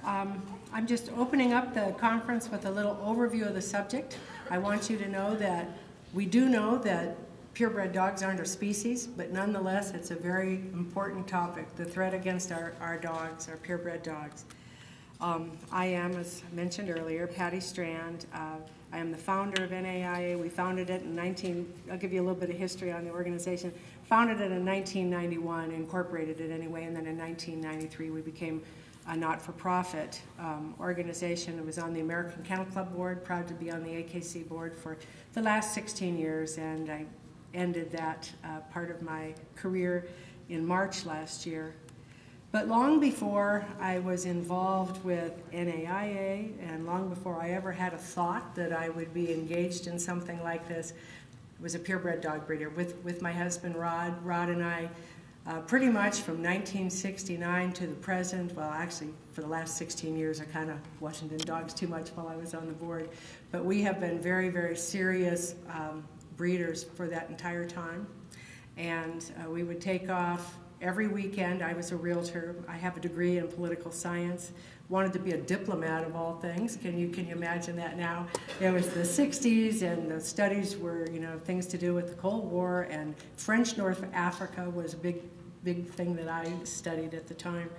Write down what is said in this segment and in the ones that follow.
I'm just opening up the conference with a little overview of the subject. I want you to know that we do know that purebred dogs aren't a species, but nonetheless it's a very important topic, the threat against our dogs, our purebred dogs. I am, as mentioned earlier, Patti Strand. I am the founder of NAIA. We founded it in I'll give you a little bit of history on the organization. Founded it in 1991, incorporated it anyway, and then in 1993 we became a not-for-profit organization. It was on the American Kennel Club board, proud to be on the AKC board for the last 16 years, and I ended that part of my career in March last year. But long before I was involved with NAIA, and long before I ever had a thought that I would be engaged in something like this, I was a purebred dog breeder with my husband Rod. Rod and I, pretty much from 1969 to the present, well actually for the last 16 years I kind of wasn't in dogs too much while I was on the board, but we have been very, very serious breeders for that entire time. And we would take off every weekend. I was a realtor. I have a degree in political science. Wanted to be a diplomat of all things. Can you imagine that now? It was the 60s and the studies were, things to do with the Cold War, and French North Africa was a big thing that I studied at the time.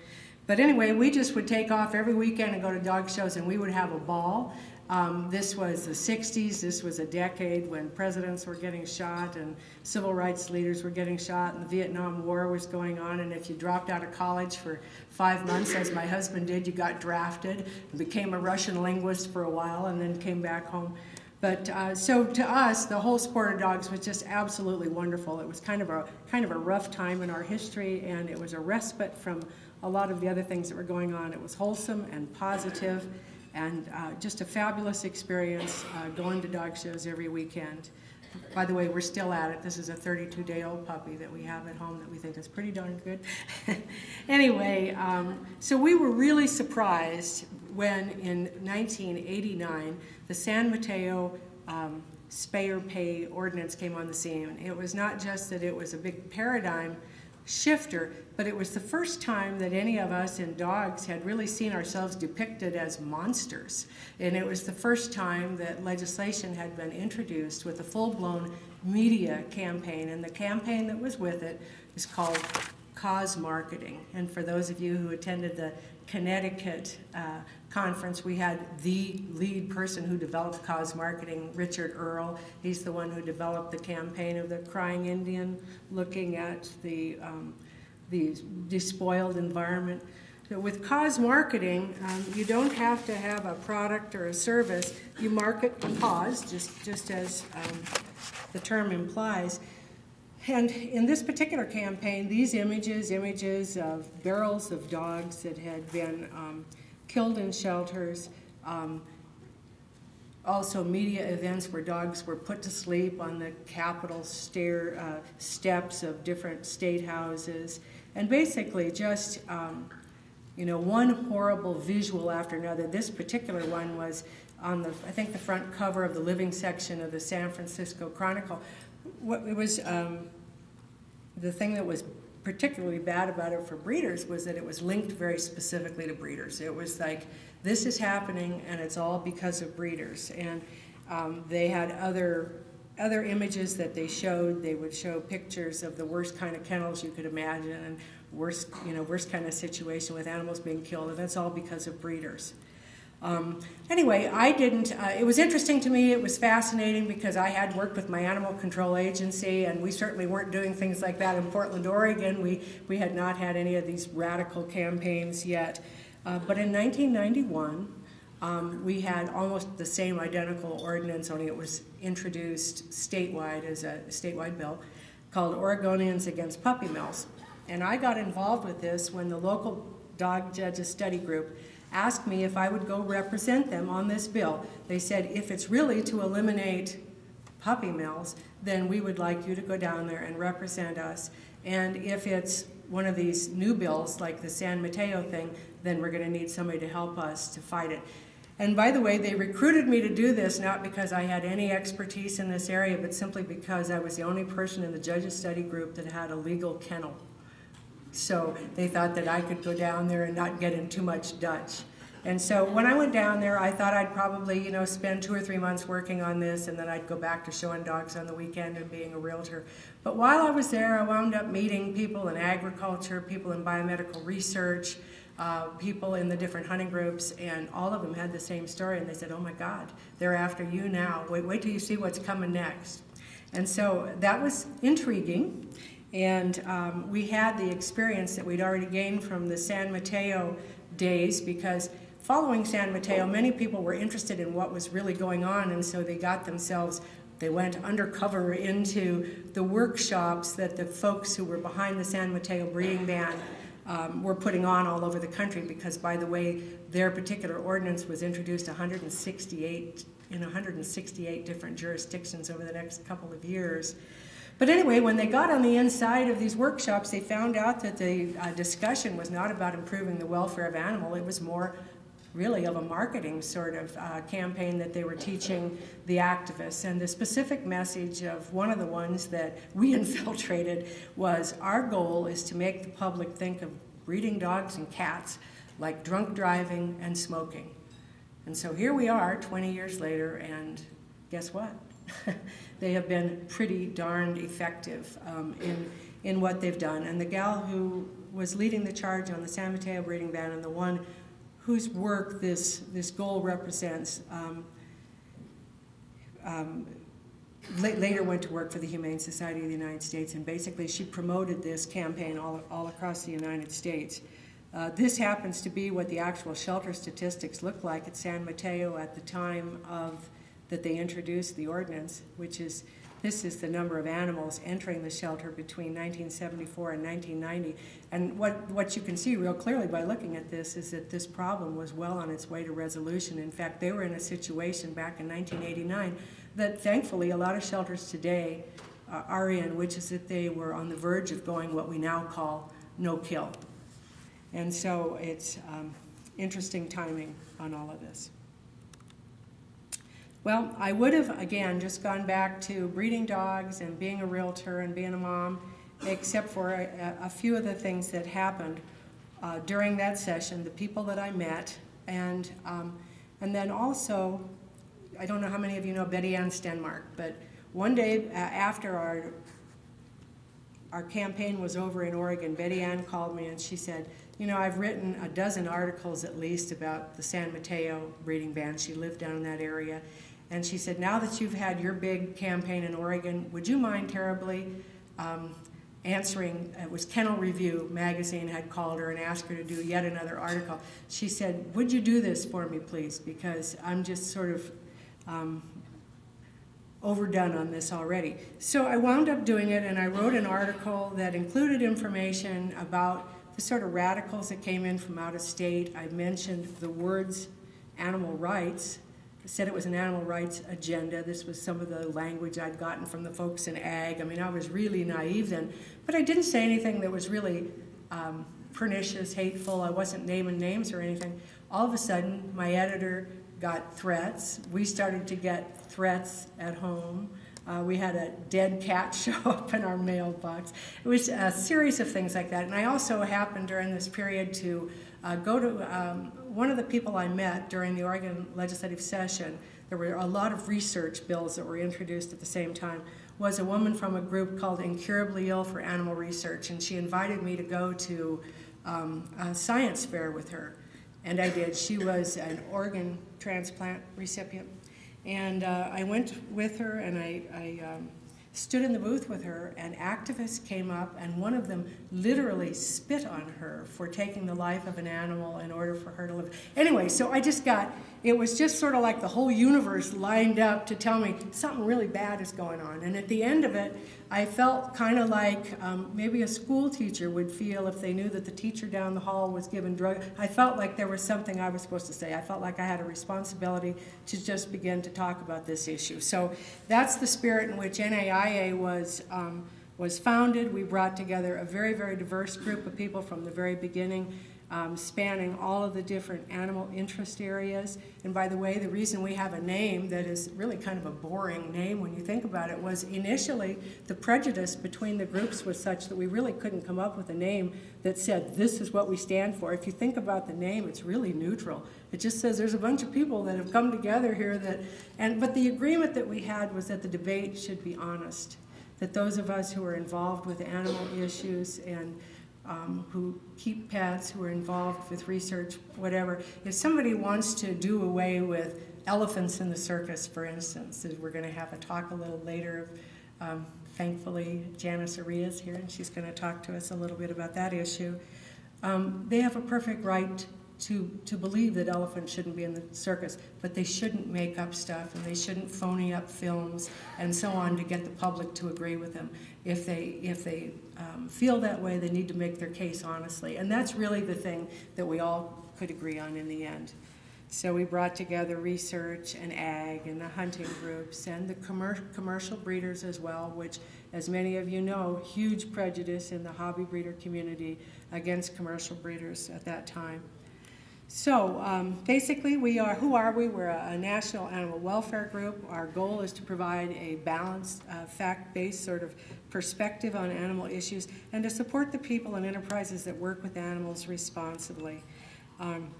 But anyway, we just would take off every weekend and go to dog shows, and we would have a ball. This was the 60s. This was a decade when presidents were getting shot and civil rights leaders were getting shot, and the Vietnam War was going on, and if you dropped out of college for 5 months, as my husband did, you got drafted and became a Russian linguist for a while and then came back home. But so to us, the whole sport of dogs was just absolutely wonderful. It was kind of a rough time in our history, and it was a respite from a lot of the other things that were going on. It was wholesome and positive, and just a fabulous experience going to dog shows every weekend. By the way, we're still at it. This is a 32-day-old puppy that we have at home that we think is pretty darn good. Anyway, so we were really surprised when in 1989 the San Mateo spay-or-pay ordinance came on the scene. It was not just that it was a big paradigm shifter, but it was the first time that any of us in dogs had really seen ourselves depicted as monsters. And it was the first time that legislation had been introduced with a full-blown media campaign, and the campaign that was with it is called cause marketing. And for those of you who attended the Connecticut conference, we had the lead person who developed cause marketing, Richard Earl. He's the one who developed the campaign of the crying Indian, looking at the despoiled environment. So with cause marketing, you don't have to have a product or a service. You market a cause, just as the term implies. And in this particular campaign, these images of barrels of dogs that had been killed in shelters, also media events where dogs were put to sleep on the Capitol steps of different state houses, and basically just one horrible visual after another. This particular one was on I think the front cover of the living section of the San Francisco Chronicle. It was the thing that was particularly bad about it for breeders was that it was linked very specifically to breeders. It was like, this is happening and it's all because of breeders. And they had other images that they showed. They would show pictures of the worst kind of kennels you could imagine, and worst kind of situation with animals being killed, and that's all because of breeders. Anyway, it was interesting to me. It was fascinating because I had worked with my animal control agency, and we certainly weren't doing things like that in Portland, Oregon. We had not had any of these radical campaigns yet. But in 1991, we had almost the same identical ordinance, only it was introduced statewide as a statewide bill called Oregonians Against Puppy Mills. And I got involved with this when the local dog judges study group asked me if I would go represent them on this bill. They said, if it's really to eliminate puppy mills, then we would like you to go down there and represent us. And if it's one of these new bills, like the San Mateo thing, then we're going to need somebody to help us to fight it. And by the way, they recruited me to do this not because I had any expertise in this area, but simply because I was the only person in the judges study group that had a legal kennel. So they thought that I could go down there and not get in too much Dutch. And so when I went down there, I thought I'd probably, spend 2 or 3 months working on this, and then I'd go back to showing dogs on the weekend and being a realtor. But while I was there, I wound up meeting people in agriculture, people in biomedical research, people in the different hunting groups, and all of them had the same story. And they said, "Oh my God, they're after you now. Wait till you see what's coming next." And so that was intriguing. And we had the experience that we'd already gained from the San Mateo days, because following San Mateo, many people were interested in what was really going on, and so they went undercover into the workshops that the folks who were behind the San Mateo breeding ban were putting on all over the country, because, by the way, their particular ordinance was introduced 168 in 168 different jurisdictions over the next couple of years. But anyway, when they got on the inside of these workshops, they found out that the discussion was not about improving the welfare of animal. It was more really of a marketing sort of campaign that they were teaching the activists. And the specific message of one of the ones that we infiltrated was, our goal is to make the public think of breeding dogs and cats like drunk driving and smoking. And so here we are 20 years later, and guess what? They have been pretty darned effective in what they've done. And the gal who was leading the charge on the San Mateo breeding ban, and the one whose work this goal represents, later went to work for the Humane Society of the United States, and basically she promoted this campaign all across the United States. This happens to be what the actual shelter statistics looked like at San Mateo at the time that they introduced the ordinance, this is the number of animals entering the shelter between 1974 and 1990. And what you can see real clearly by looking at this is that this problem was well on its way to resolution. In fact, they were in a situation back in 1989 that thankfully a lot of shelters today are in, which is that they were on the verge of going what we now call no-kill. And so it's interesting timing on all of this. Well, I would have, again, just gone back to breeding dogs and being a realtor and being a mom, except for a few of the things that happened during that session, the people that I met, and then also, I don't know how many of you know Betty Ann Stenmark, but one day after our campaign was over in Oregon, Betty Ann called me and she said, I've written a dozen articles at least about the San Mateo breeding ban. She lived down in that area. And she said, now that you've had your big campaign in Oregon, would you mind terribly answering, it was Kennel Review magazine had called her and asked her to do yet another article. She said, would you do this for me, please? Because I'm just sort of overdone on this already. So I wound up doing it, and I wrote an article that included information about the sort of radicals that came in from out of state. I mentioned the words animal rights. I said it was an animal rights agenda. This was some of the language I'd gotten from the folks in ag. I mean, I was really naive then, but I didn't say anything that was really pernicious, hateful. I wasn't naming names or anything. All of a sudden, my editor got threats. We started to get threats at home. We had a dead cat show up in our mailbox. It was a series of things like that. And I also happened during this period to go to one of the people I met during the Oregon legislative session. There were a lot of research bills that were introduced at the same time. Was a woman from a group called Incurably Ill for Animal Research, and she invited me to go to a science fair with her. And I did. She was an organ transplant recipient. And I went with her, and I stood in the booth with her, and activists came up, and one of them literally spit on her for taking the life of an animal in order for her to live. Anyway, so it was just sort of like the whole universe lined up to tell me something really bad is going on. And at the end of it, I felt kind of like maybe a school teacher would feel if they knew that the teacher down the hall was given drugs. I felt like there was something I was supposed to say. I felt like I had a responsibility to just begin to talk about this issue. So that's the spirit in which NAIA was founded. We brought together a very, very diverse group of people from the very beginning. spanning all of the different animal interest areas. And by the way, the reason we have a name that is really kind of a boring name when you think about it was initially the prejudice between the groups was such that we really couldn't come up with a name that said this is what we stand for. If you think about the name, it's really neutral. It just says there's a bunch of people that have come together here but the agreement that we had was that the debate should be honest, that those of us who are involved with animal issues and who keep pets, who are involved with research, whatever. If somebody wants to do away with elephants in the circus, for instance, we're going to have a talk a little later. Thankfully, Janice Arias here, and she's going to talk to us a little bit about that issue. They have a perfect right to believe that elephants shouldn't be in the circus, but they shouldn't make up stuff and they shouldn't phony up films and so on to get the public to agree with them. If they feel that way, they need to make their case honestly. And that's really the thing that we all could agree on in the end. So we brought together research and ag and the hunting groups and the commercial breeders as well, which, as many of you know, huge prejudice in the hobby breeder community against commercial breeders at that time. So basically, who are we? We're a national animal welfare group. Our goal is to provide a balanced, fact-based sort of perspective on animal issues and to support the people and enterprises that work with animals responsibly.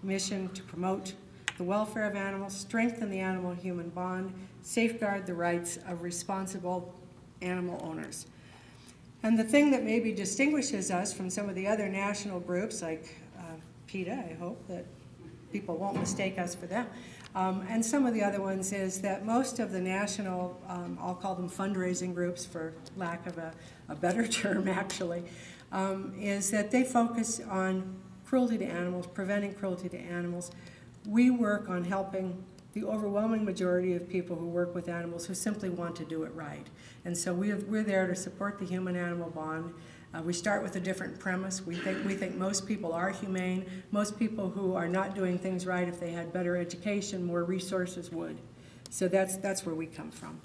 Mission to promote the welfare of animals, strengthen the animal-human bond, safeguard the rights of responsible animal owners. And the thing that maybe distinguishes us from some of the other national groups, like PETA, I hope that people won't mistake us for them, and some of the other ones, is that most of the national, I'll call them fundraising groups for lack of a better term actually, is that they focus on cruelty to animals, preventing cruelty to animals. We work on helping the overwhelming majority of people who work with animals who simply want to do it right. And so we're there to support the human-animal bond. We start with a different premise. We think most people are humane. Most people who are not doing things right, if they had better education, more resources would. So that's where we come from.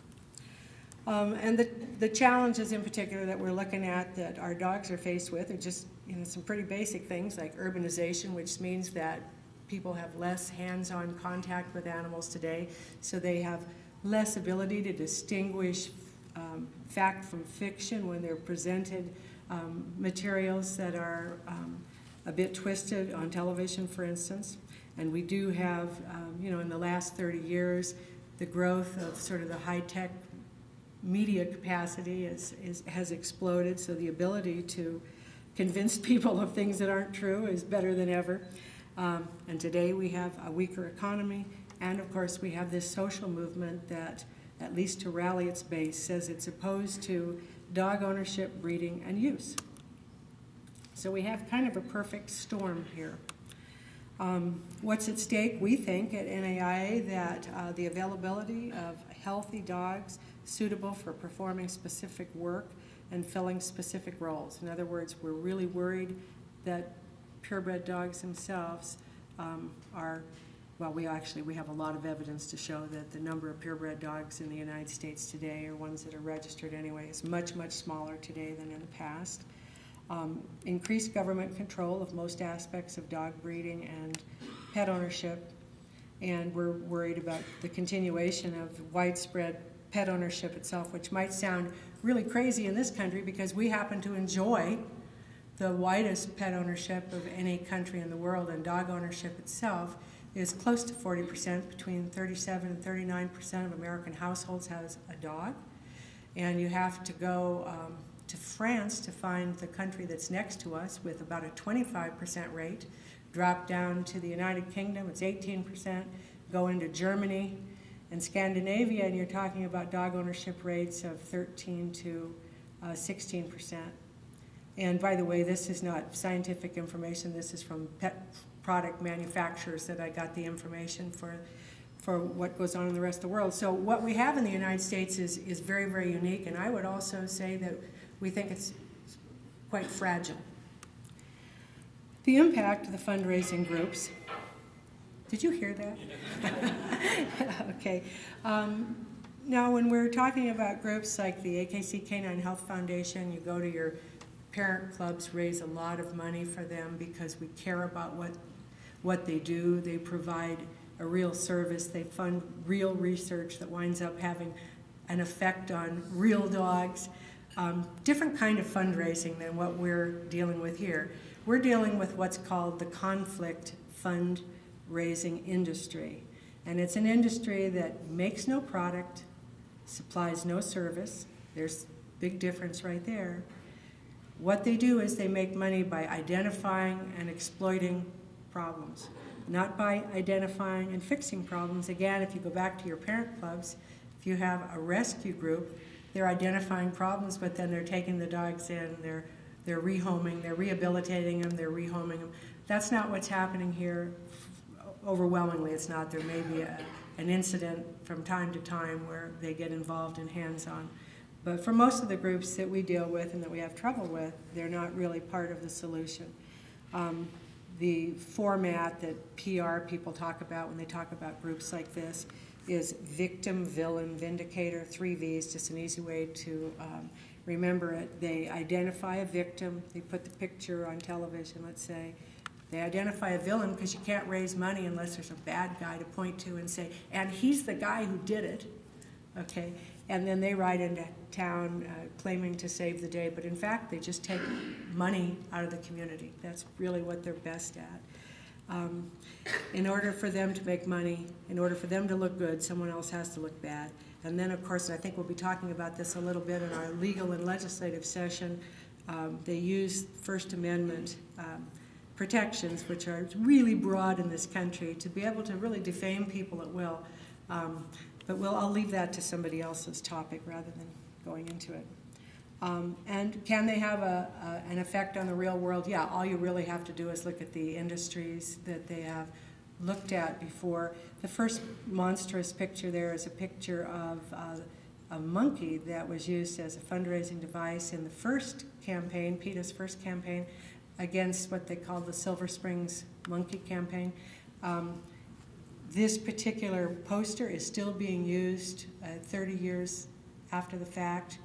And the challenges in particular that we're looking at that our dogs are faced with are just some pretty basic things like urbanization, which means that people have less hands-on contact with animals today, so they have less ability to distinguish fact from fiction when they're presented materials that are a bit twisted on television, for instance. And we do have, in the last 30 years, the growth of sort of the high-tech media capacity has exploded, so the ability to convince people of things that aren't true is better than ever. And today we have a weaker economy, and of course we have this social movement that, at least to rally its base, says it's opposed to dog ownership, breeding, and use. So we have kind of a perfect storm here. What's at stake? We think at NAIA that the availability of healthy dogs suitable for performing specific work and filling specific roles. In other words, we're really worried that purebred dogs themselves we have a lot of evidence to show that the number of purebred dogs in the United States today, or ones that are registered anyway, is much, much smaller today than in the past. Increased government control of most aspects of dog breeding and pet ownership, and we're worried about the continuation of widespread pet ownership itself, which might sound really crazy in this country because we happen to enjoy the widest pet ownership of any country in the world, and dog ownership itself is close to 40%, between 37 and 39% of American households has a dog. And you have to go to France to find the country that's next to us with about a 25% rate. Drop down to the United Kingdom, it's 18%. Go into Germany and Scandinavia, and you're talking about dog ownership rates of 13 to 16%. And by the way, this is not scientific information. This is from pet product manufacturers that I got the information for what goes on in the rest of the world. So what we have in the United States is very, very unique, and I would also say that we think it's quite fragile. The impact of the fundraising groups. Did you hear that? Okay. Now, when we're talking about groups like the AKC Canine Health Foundation, you go to your parent clubs raise a lot of money for them because we care about what they do. They provide a real service. They fund real research that winds up having an effect on real dogs. Different kind of fundraising than what we're dealing with here. We're dealing with what's called the conflict fundraising industry. And it's an industry that makes no product, supplies no service. There's a big difference right there. What they do is they make money by identifying and exploiting problems, not by identifying and fixing problems. Again, if you go back to your parent clubs, if you have a rescue group, they're identifying problems, but then they're taking the dogs in, they're rehoming, they're rehabilitating them, they're rehoming them. That's not what's happening here. Overwhelmingly, it's not. There may be an incident from time to time where they get involved in hands-on. But for most of the groups that we deal with and that we have trouble with, they're not really part of the solution. The format that PR people talk about when they talk about groups like this is victim, villain, vindicator, 3 V's, just an easy way to remember it. They identify a victim, they put the picture on television, let's say. They identify a villain because you can't raise money unless there's a bad guy to point to and say, and he's the guy who did it, okay? And then they ride into town claiming to save the day, but in fact they just take money out of the community. That's really what they're best at. In order for them to make money, in order for them to look good, someone else has to look bad. And then, of course, I think we'll be talking about this a little bit in our legal and legislative session. They use First Amendment protections, which are really broad in this country, to be able to really defame people at will. But I'll leave that to somebody else's topic rather than going into it. And can they have an effect on the real world? Yeah, all you really have to do is look at the industries that they have looked at before. The first monstrous picture there is a picture of a monkey that was used as a fundraising device in the first campaign, PETA's first campaign, against what they called the Silver Springs Monkey Campaign. This particular poster is still being used 30 years after the fact.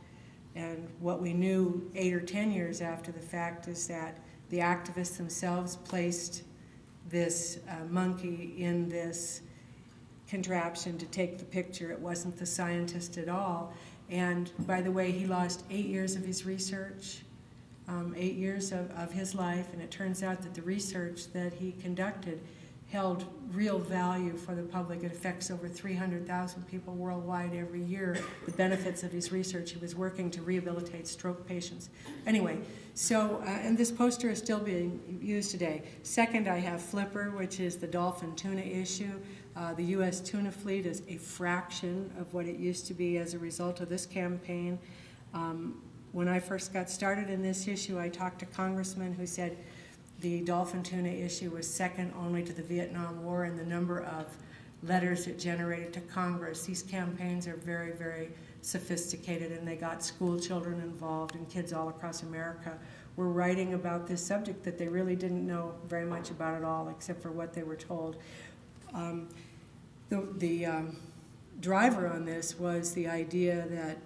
And what we knew 8 or 10 years after the fact is that the activists themselves placed this monkey in this contraption to take the picture. It wasn't the scientist at all. And by the way, he lost 8 years of his research, 8 years of his life, and it turns out that the research that he conducted held real value for the public. It affects over 300,000 people worldwide every year, the benefits of his research. He was working to rehabilitate stroke patients. Anyway, so, and this poster is still being used today. Second, I have Flipper, which is the dolphin tuna issue. The U.S. tuna fleet is a fraction of what it used to be as a result of this campaign. When I first got started in this issue, I talked to congressmen who said, the dolphin tuna issue was second only to the Vietnam War in the number of letters it generated to Congress. These campaigns are very, very sophisticated, and they got school children involved, and kids all across America were writing about this subject that they really didn't know very much about at all, except for what they were told. The driver on this was the idea that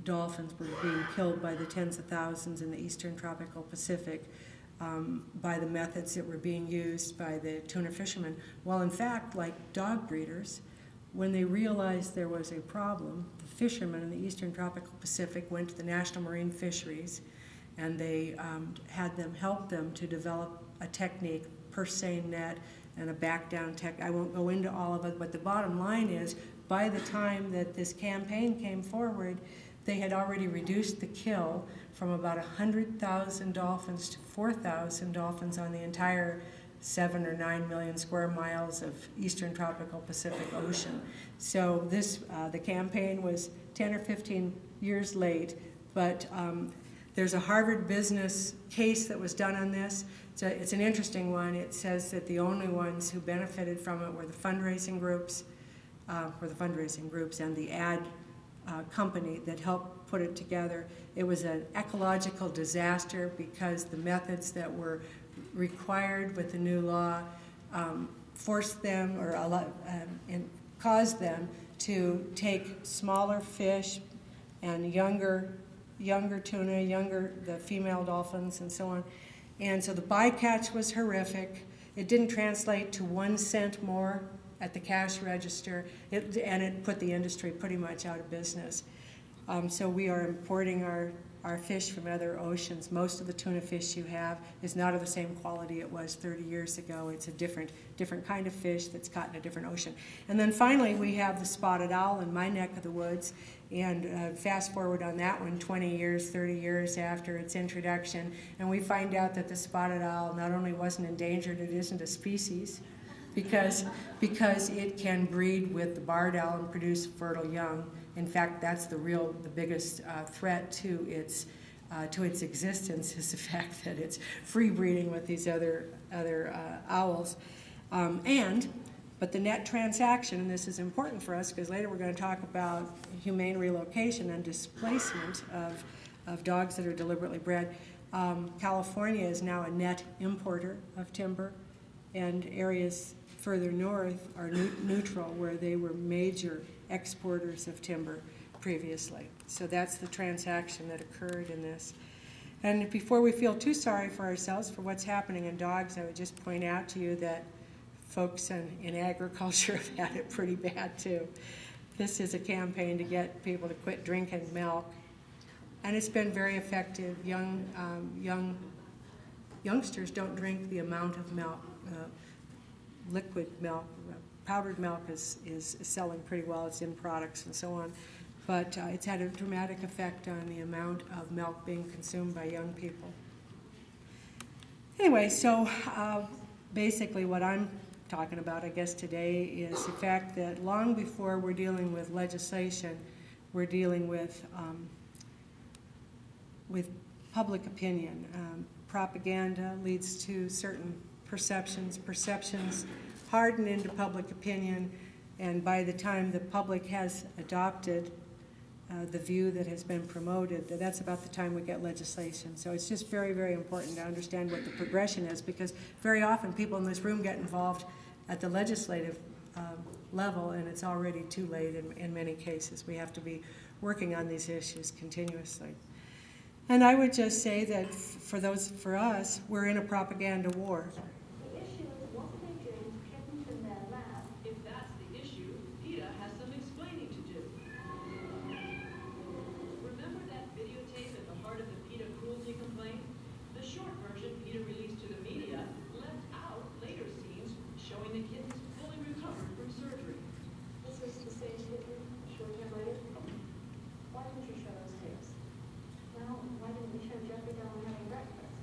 dolphins were being killed by the tens of thousands in the eastern tropical Pacific by the methods that were being used by the tuna fishermen. Well, in fact, like dog breeders, when they realized there was a problem, the fishermen in the eastern tropical Pacific went to the National Marine Fisheries, and they had them help them to develop a technique, purse seine net, and a back-down technique. I won't go into all of it, but the bottom line is, by the time that this campaign came forward, they had already reduced the kill from about 100,000 dolphins to 4,000 dolphins on the entire 7 or 9 million square miles of eastern tropical Pacific Ocean. So this, the campaign was 10 or 15 years late, but there's a Harvard business case that was done on this. It's an interesting one. It says that the only ones who benefited from it were the fundraising groups, and the ad company that helped put it together. It was an ecological disaster because the methods that were required with the new law forced them or caused them to take smaller fish and younger younger tuna, the female dolphins and so on. And so the bycatch was horrific. It didn't translate to 1 cent more at the cash register, and it put the industry pretty much out of business. So we are importing our fish from other oceans. Most of the tuna fish you have is not of the same quality it was 30 years ago. It's a different kind of fish that's caught in a different ocean. And then finally we have the spotted owl in my neck of the woods, and fast forward on that one 20 years, 30 years after its introduction, and we find out that the spotted owl not only wasn't endangered, it isn't a species, because it can breed with the barred owl and produce fertile young. In fact, that's the biggest threat to its existence is the fact that it's free breeding with these other owls. But the net transaction, and this is important for us because later we're going to talk about humane relocation and displacement of dogs that are deliberately bred. California is now a net importer of timber, and areas further north are neutral, where they were major exporters of timber previously. So that's the transaction that occurred in this. And before we feel too sorry for ourselves for what's happening in dogs, I would just point out to you that folks in agriculture have had it pretty bad too. This is a campaign to get people to quit drinking milk, and it's been very effective. Youngsters don't drink the amount of milk. Liquid milk, powdered milk is selling pretty well. It's in products and so on, but it's had a dramatic effect on the amount of milk being consumed by young people. Anyway, so basically what I'm talking about, I guess, today is the fact that long before we're dealing with legislation, we're dealing with public opinion. Propaganda leads to certain perceptions harden into public opinion, and by the time the public has adopted the view that has been promoted, that's about the time we get legislation. So it's just very, very important to understand what the progression is, because very often people in this room get involved at the legislative level, and it's already too late in many cases. We have to be working on these issues continuously. And I would just say that for us, we're in a propaganda war. The issue is what they drink kittens in their lab. If that's the issue, PETA has some explaining to do. Remember that videotape at the heart of the PETA cruelty complaint? The short version PETA released to the media left out later scenes showing the kittens fully recovered from surgery. This is the same kitten a short time later. Why didn't you show those tapes? Well, why didn't we show Jeffrey Dahmer having breakfast?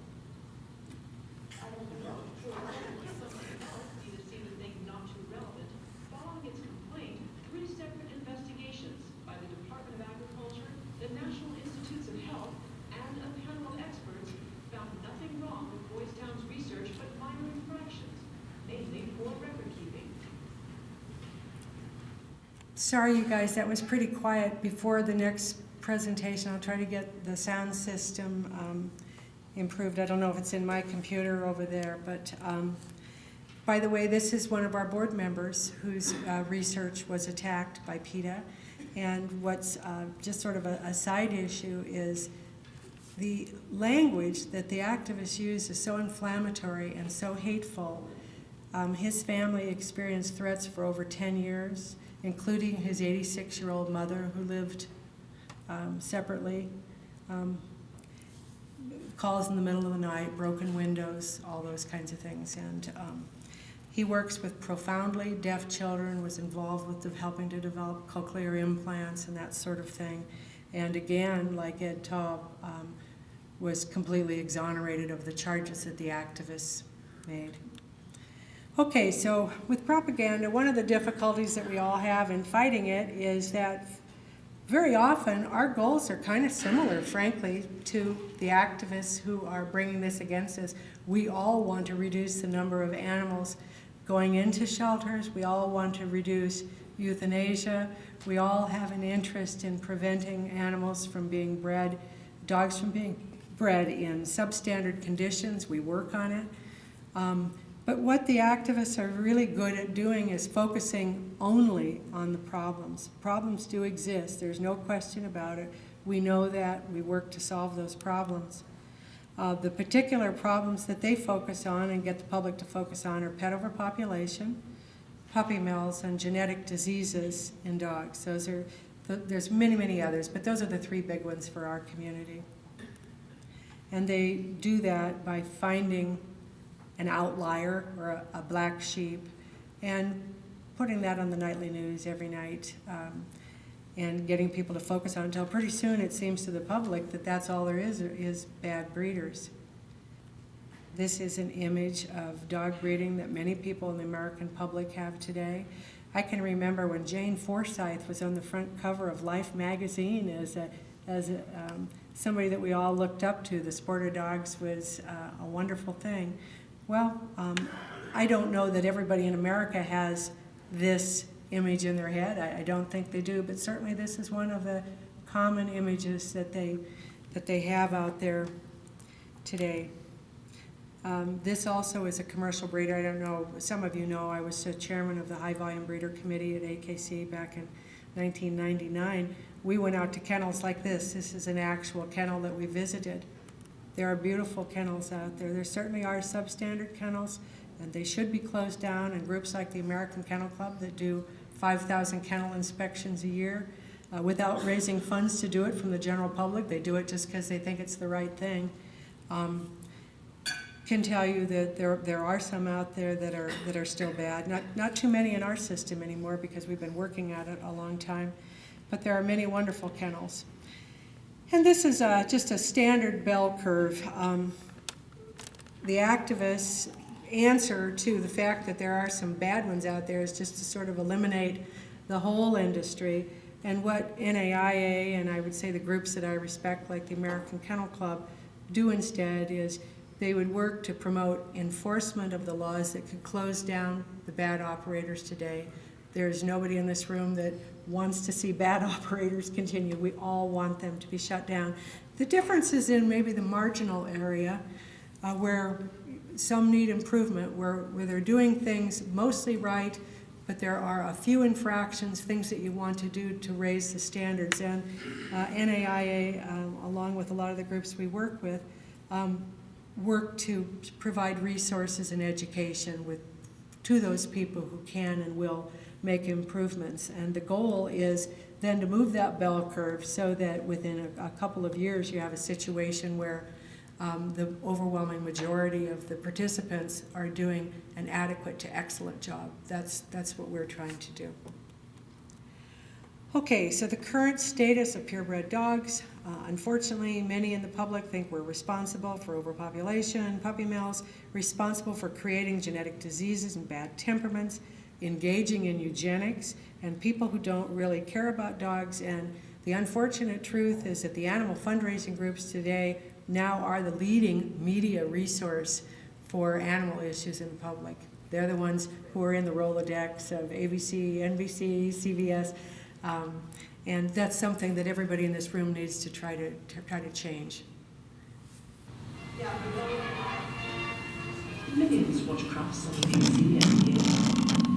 I don't know. Someone else PETA seemed to think not too relevant. Following its complaint, 3 separate investigations by the Department of Agriculture, the National Institutes of Health, and a panel of experts found nothing wrong with Boys Town's research but minor infractions, mainly poor record keeping. Sorry, you guys, that was pretty quiet. Before the next presentation, I'll try to get the sound system improved. I don't know if it's in my computer over there, but by the way, this is one of our board members whose research was attacked by PETA. And what's just sort of a side issue is the language that the activists use is so inflammatory and so hateful. His family experienced threats for over 10 years, including his 86-year-old mother who lived separately. Calls in the middle of the night, broken windows, all those kinds of things. And he works with profoundly deaf children, was involved with helping to develop cochlear implants and that sort of thing. And again, like Ed Taub, was completely exonerated of the charges that the activists made. Okay, so with propaganda, one of the difficulties that we all have in fighting it is that very often our goals are kind of similar, frankly, to the activists who are bringing this against us. We all want to reduce the number of animals going into shelters. We all want to reduce euthanasia. We all have an interest in preventing animals from being bred, dogs from being bred in substandard conditions. We work on it. But what the activists are really good at doing is focusing only on the problems. Problems do exist, there's no question about it. We know that. We work to solve those problems. The particular problems that they focus on and get the public to focus on are pet overpopulation, puppy mills, and genetic diseases in dogs. There's many, many others, but those are the three big ones for our community. And they do that by finding an outlier or a black sheep and putting that on the nightly news every night and getting people to focus on it until pretty soon it seems to the public that that's all there is bad breeders. This is an image of dog breeding that many people in the American public have today. I can remember when Jane Forsyth was on the front cover of Life magazine as somebody that we all looked up to. The sport of dogs was a wonderful thing. Well, I don't know that everybody in America has this image in their head. I don't think they do, but certainly this is one of the common images that they have out there today. This also is a commercial breeder. I don't know, some of you know I was the chairman of the High Volume Breeder Committee at AKC back in 1999. We went out to kennels like this. This is an actual kennel that we visited. There are beautiful kennels out there. There certainly are substandard kennels, and they should be closed down, and groups like the American Kennel Club that do 5,000 kennel inspections a year without raising funds to do it from the general public. They do it just because they think it's the right thing. Can tell you that there are some out there that are still bad. Not too many in our system anymore because we've been working at it a long time, but there are many wonderful kennels. And this is just a standard bell curve. The activists' answer to the fact that there are some bad ones out there is just to sort of eliminate the whole industry. And what NAIA and I would say the groups that I respect, like the American Kennel Club, do instead is they would work to promote enforcement of the laws that could close down the bad operators today. There's nobody in this room that wants to see bad operators continue. We all want them to be shut down. The difference is in maybe the marginal area where some need improvement, where they're doing things mostly right, but there are a few infractions, things that you want to do to raise the standards. And NAIA, along with a lot of the groups we work with, work to provide resources and education to those people who can and will make improvements. And the goal is then to move that bell curve so that within a couple of years you have a situation where the overwhelming majority of the participants are doing an adequate to excellent job. That's what we're trying to do. Okay, so the current status of purebred dogs. Unfortunately, many in the public think we're responsible for overpopulation, puppy mills, responsible for creating genetic diseases and bad temperaments, engaging in eugenics, and people who don't really care about dogs. And the unfortunate truth is that the animal fundraising groups today now are the leading media resource for animal issues in the public. They're the ones who are in the Rolodex of ABC, NBC, CBS, and that's something that everybody in this room needs to try to change. Millions watch crafts on BBC every year,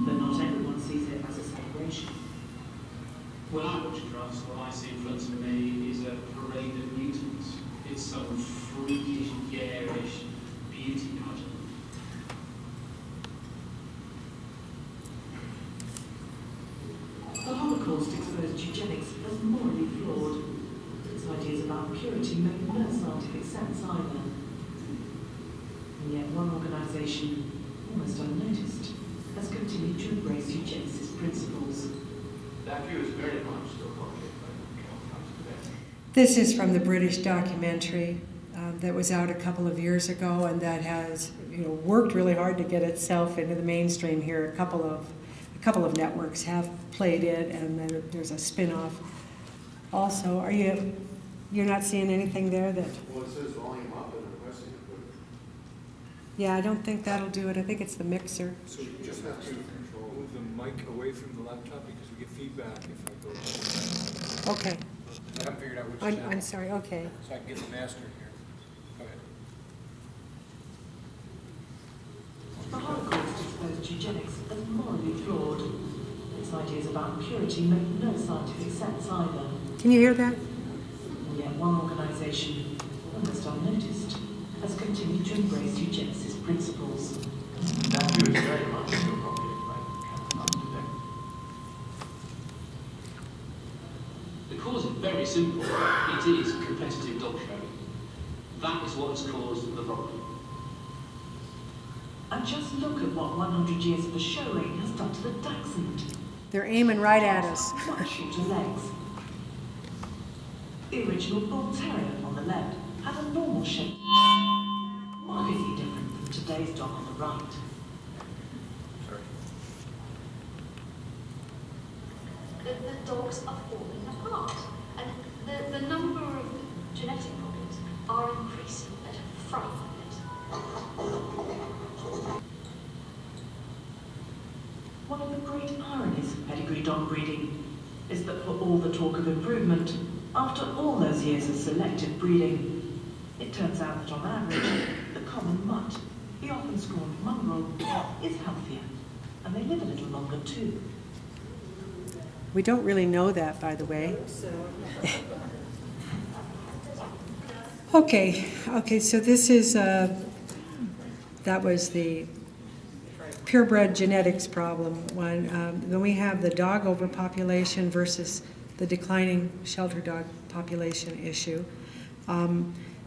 but not everyone sees it as a celebration. When I watch crafts, what I see in front of me is a parade of mutants. It's some freakish, garish beauty pageant. The Holocaust exposed eugenics as morally flawed. Its ideas about purity make no scientific sense either. And yet one organisation, almost unnoticed, has continued to embrace eugenicist principles. That view is very much still contradicted when it comes to that. This is from the British documentary that was out a couple of years ago, and that has worked really hard to get itself into the mainstream here. A couple of networks have played it, and then there's a spin-off. Also, you're not seeing anything there that? Well, it says volume up and requesting it. Yeah, I don't think that'll do it. I think it's the mixer. So you just have to Move the mic away from the laptop because we get feedback if I go. Okay. I haven't figured out which I'm channel, sorry. Okay. so I can get the master here. Go ahead. The Holocaust exposed eugenics as morally flawed. Its ideas about purity make no scientific sense either. Can you hear that? organisation, almost unnoticed, has continued to embrace eugenicist principles. That view is very much your property, right? The cause is very simple. It is competitive dog showing. That is what has caused the problem. And just look at what 100 years of the showing has done to the dachshund. They're aiming right at us. Much shorter legs. The original bull terrier on the left had a normal shape, markedly different from today's dog on the right. The dogs are falling apart, and the number of genetic problems are increasing at a frightening rate. One of the great ironies of pedigree dog breeding is that for all the talk of improvement, after all those years of selective breeding, it turns out that on average, the common mutt, the often scorned mongrel, is healthier, and they live a little longer too. We don't really know that, by the way. Okay, so this is, that was the purebred genetics problem one. Then we have the dog overpopulation versus the declining shelter dog population issue.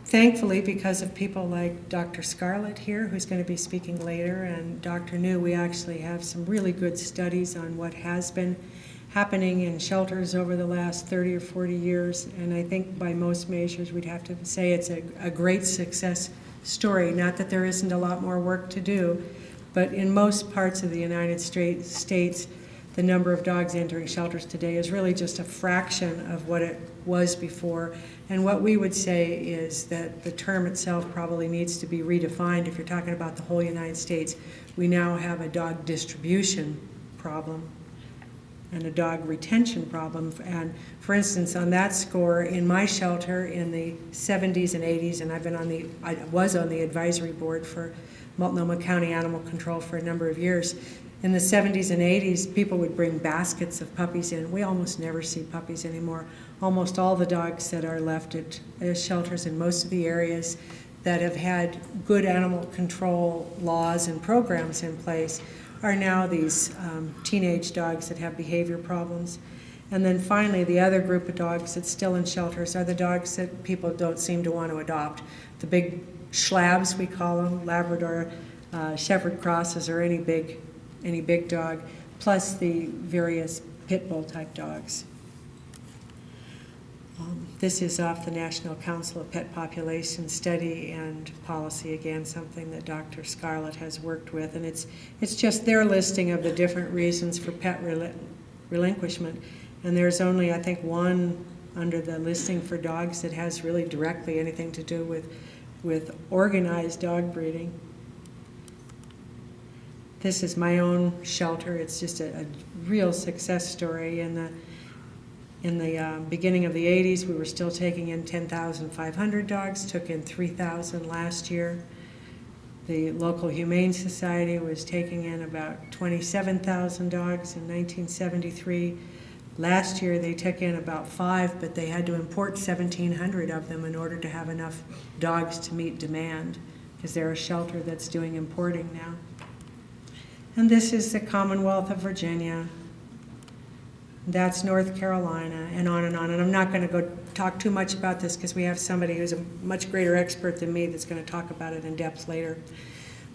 Thankfully, because of people like Dr. Scarlett here, who's going to be speaking later, and Dr. New, we actually have some really good studies on what has been happening in shelters over the last 30 or 40 years, and I think by most measures we'd have to say it's a great success story. Not that there isn't a lot more work to do, but in most parts of the United States, the number of dogs entering shelters today is really just a fraction of what it was before. And what we would say is that the term itself probably needs to be redefined. If you're talking about the whole United States, we now have a dog distribution problem and a dog retention problem. And for instance, on that score, in my shelter in the 70s and 80s, and I was on the advisory board for Multnomah County Animal Control for a number of years. In the 70s and 80s, people would bring baskets of puppies in. We almost never see puppies anymore. Almost all the dogs that are left at shelters in most of the areas that have had good animal control laws and programs in place are now these teenage dogs that have behavior problems. And then finally, the other group of dogs that's still in shelters are the dogs that people don't seem to want to adopt. The big schlabs, we call them, Labrador, Shepherd crosses, or any big dog, plus the various pit bull type dogs. This is off the National Council of Pet Population Study and Policy, again, something that Dr. Scarlett has worked with, and it's just their listing of the different reasons for pet relinquishment, and there's only, I think, one under the listing for dogs that has really directly anything to do with organized dog breeding. This is my own shelter. It's just a real success story. In the beginning of the 80s, we were still taking in 10,500 dogs, took in 3,000 last year. The local Humane Society was taking in about 27,000 dogs in 1973. Last year they took in about 5, but they had to import 1,700 of them in order to have enough dogs to meet demand, because they're a shelter that's doing importing now. And this is the Commonwealth of Virginia. That's North Carolina, and on and on. And I'm not going to go talk too much about this because we have somebody who's a much greater expert than me that's going to talk about it in depth later.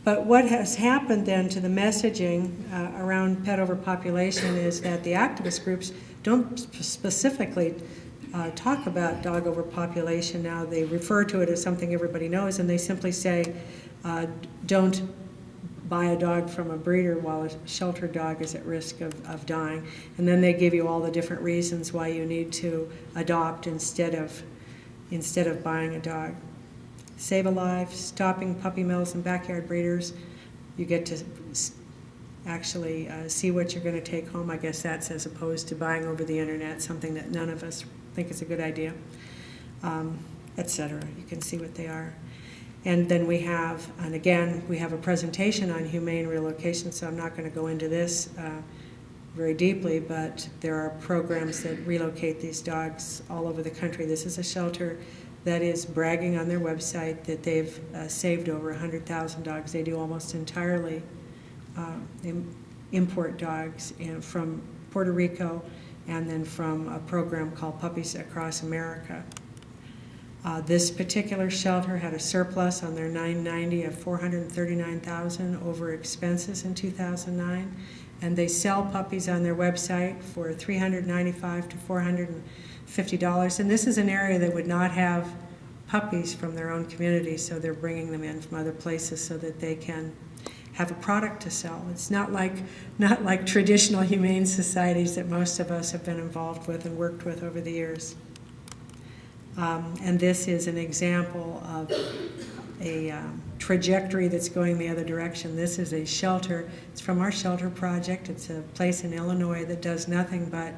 But what has happened then to the messaging around pet overpopulation is that the activist groups don't specifically talk about dog overpopulation now. They refer to it as something everybody knows, and they simply say, don't buy a dog from a breeder while a shelter dog is at risk of dying. And then they give you all the different reasons why you need to adopt instead of buying a dog. Save a life, stopping puppy mills and backyard breeders. You get to actually see what you're going to take home. I guess that's as opposed to buying over the internet, something that none of us think is a good idea, etc. You can see what they are. And then we have, and again, we have a presentation on humane relocation, so I'm not going to go into this very deeply, but there are programs that relocate these dogs all over the country. This is a shelter that is bragging on their website that they've saved over 100,000 dogs. They do almost entirely import dogs and from Puerto Rico, and then from a program called Puppies Across America. This particular shelter had a surplus on their 990 of $439,000 over expenses in 2009, and they sell puppies on their website for $395 to $450. And this is an area that would not have puppies from their own community, so they're bringing them in from other places so that they can have a product to sell. It's not like traditional humane societies that most of us have been involved with and worked with over the years. And this is an example of a trajectory that's going the other direction. This is a shelter. It's from our shelter project. It's a place in Illinois that does nothing but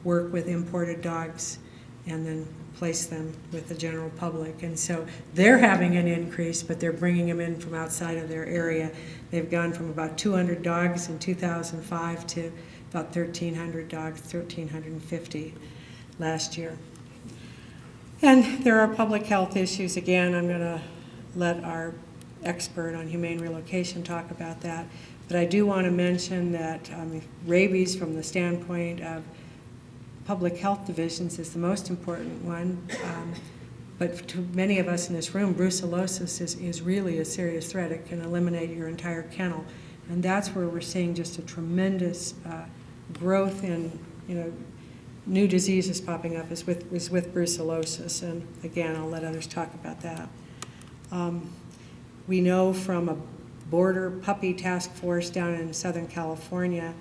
work with imported dogs and then place them with the general public. And so they're having an increase, but they're bringing them in from outside of their area. They've gone from about 200 dogs in 2005 to about 1,300 dogs, 1,350 last year. And there are public health issues. Again, I'm going to let our expert on humane relocation talk about that. But I do want to mention that rabies, from the standpoint of public health divisions, is the most important one. But to many of us in this room, brucellosis is really a serious threat. It can eliminate your entire kennel. And that's where we're seeing just a tremendous growth in, new diseases popping up is with brucellosis. And again, I'll let others talk about that. We know from a border puppy task force down in Southern California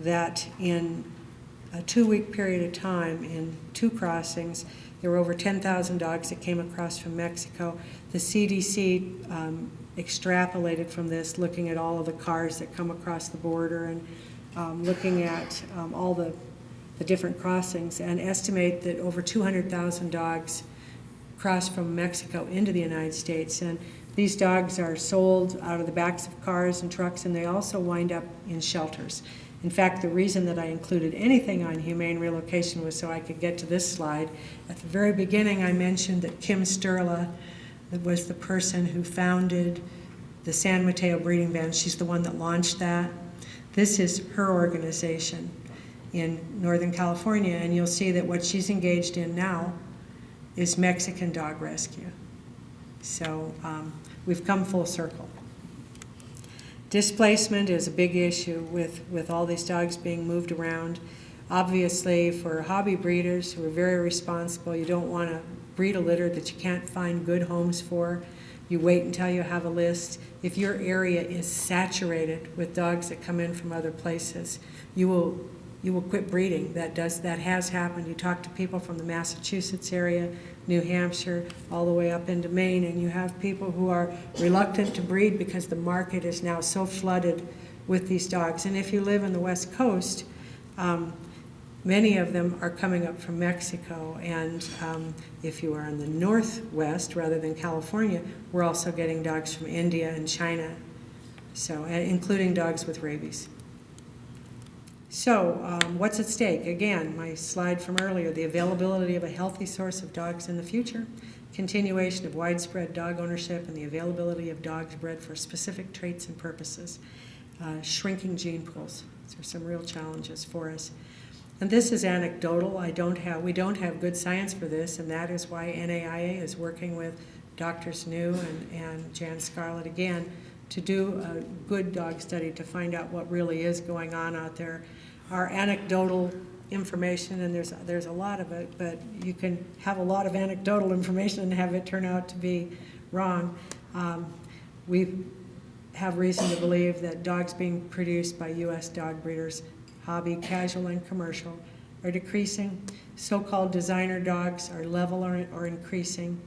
that in a 2-week period of time, in 2 crossings, there were over 10,000 dogs that came across from Mexico. The CDC extrapolated from this, looking at all of the cars that come across the border and looking at all the different crossings, and estimate that over 200,000 dogs cross from Mexico into the United States. And these dogs are sold out of the backs of cars and trucks, and they also wind up in shelters. In fact, the reason that I included anything on humane relocation was so I could get to this slide. At the very beginning, I mentioned that Kim Sturla was the person who founded the San Mateo Breeding Van. She's the one that launched that. This is her organization in Northern California, and you'll see that what she's engaged in now is Mexican dog rescue. So we've come full circle. Displacement is a big issue with all these dogs being moved around. Obviously, for hobby breeders who are very responsible, you don't want to breed a litter that you can't find good homes for. You wait until you have a list. If your area is saturated with dogs that come in from other places, you will quit breeding. That has happened. You talk to people from the Massachusetts area, New Hampshire, all the way up into Maine, and you have people who are reluctant to breed because the market is now so flooded with these dogs. And if you live in the West Coast, many of them are coming up from Mexico. And if you are in the Northwest rather than California, we're also getting dogs from India and China, so including dogs with rabies. So what's at stake? Again, my slide from earlier, the availability of a healthy source of dogs in the future, continuation of widespread dog ownership, and the availability of dogs bred for specific traits and purposes. Shrinking gene pools. These are some real challenges for us. And this is anecdotal. We don't have good science for this, and that is why NAIA is working with Drs. New and Jan Scarlett again to do a good dog study to find out what really is going on out there. Our anecdotal information, and there's a lot of it, but you can have a lot of anecdotal information and have it turn out to be wrong. We have reason to believe that dogs being produced by U.S. dog breeders, hobby, casual, and commercial, are decreasing. So-called designer dogs are level or increasing.